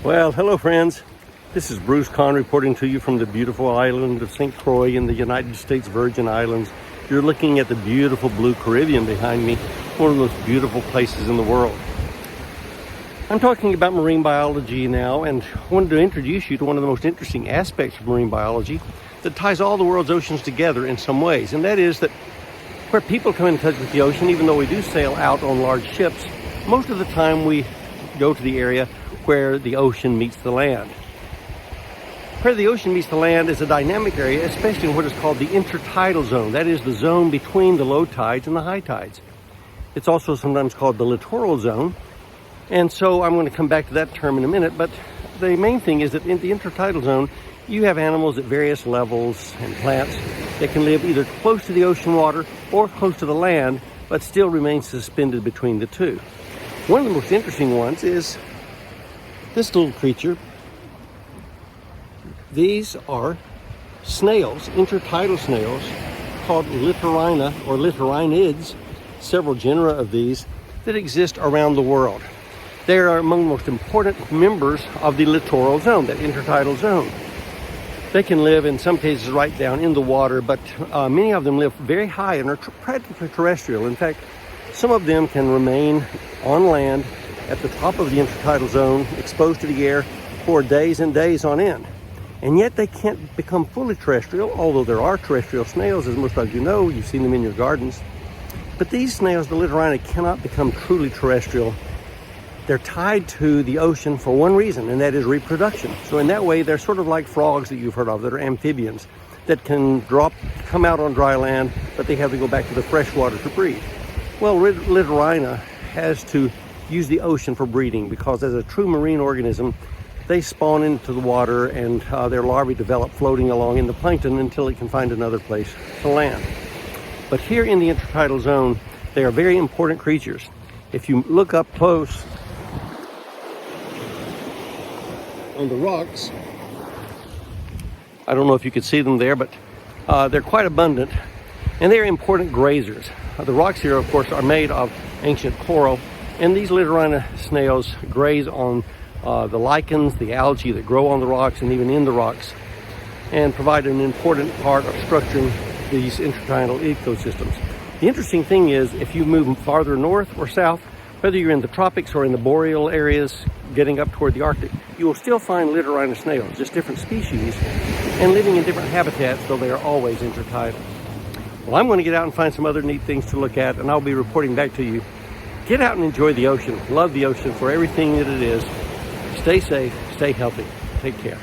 Well, hello friends. This is Bruce Conn reporting to you from the beautiful island of Saint Croix in the United States Virgin Islands. You're looking at the beautiful blue Caribbean behind me, one of the most beautiful places in the world. I'm talking about marine biology now, and I wanted to introduce you to one of the most interesting aspects of marine biology that ties all the world's oceans together in some ways, and that is that where people come in touch with the ocean, even though we do sail out on large ships, most of the time we go to the area where the ocean meets the land. Where the ocean meets the land is a dynamic area, especially in what is called the intertidal zone. That is the zone between the low tides and the high tides. It's also sometimes called the littoral zone. And so I'm going to come back to that term in a minute, but the main thing is that in the intertidal zone, you have animals at various levels and plants that can live either close to the ocean water or close to the land, but still remain suspended between the two. One of the most interesting ones is this little creature. These are snails, intertidal snails, called littorina or littorinids, several genera of these that exist around the world. They are among the most important members of the littoral zone, that intertidal zone. They can live in some cases right down in the water, but many of them live very high and are practically terrestrial. In fact, some of them can remain on land at the top of the intertidal zone, exposed to the air for days and days on end. And yet they can't become fully terrestrial, although there are terrestrial snails, as most of you know. You've seen them in your gardens. But these snails, the littorinid, cannot become truly terrestrial. They're tied to the ocean for one reason, and that is reproduction. So in that way, they're sort of like frogs that you've heard of, that are amphibians, that can come out on dry land, but they have to go back to the fresh water to breed. Well, Littorina has to use the ocean for breeding because as a true marine organism, they spawn into the water and their larvae develop floating along in the plankton until it can find another place to land. But here in the intertidal zone, they are very important creatures. If you look up close on the rocks, I don't know if you could see them there, but they're quite abundant, and they're important grazers. The rocks here, of course, are made of ancient coral, and these littorina snails graze on the lichens, the algae that grow on the rocks and even in the rocks, and provide an important part of structuring these intertidal ecosystems. The interesting thing is, if you move farther north or south, whether you're in the tropics or in the boreal areas, getting up toward the Arctic, you will still find littorina snails, just different species, and living in different habitats, though they are always intertidal. Well, I'm going to get out and find some other neat things to look at, and I'll be reporting back to you. Get out and enjoy the ocean. Love the ocean for everything that it is. Stay safe, stay healthy. Take care.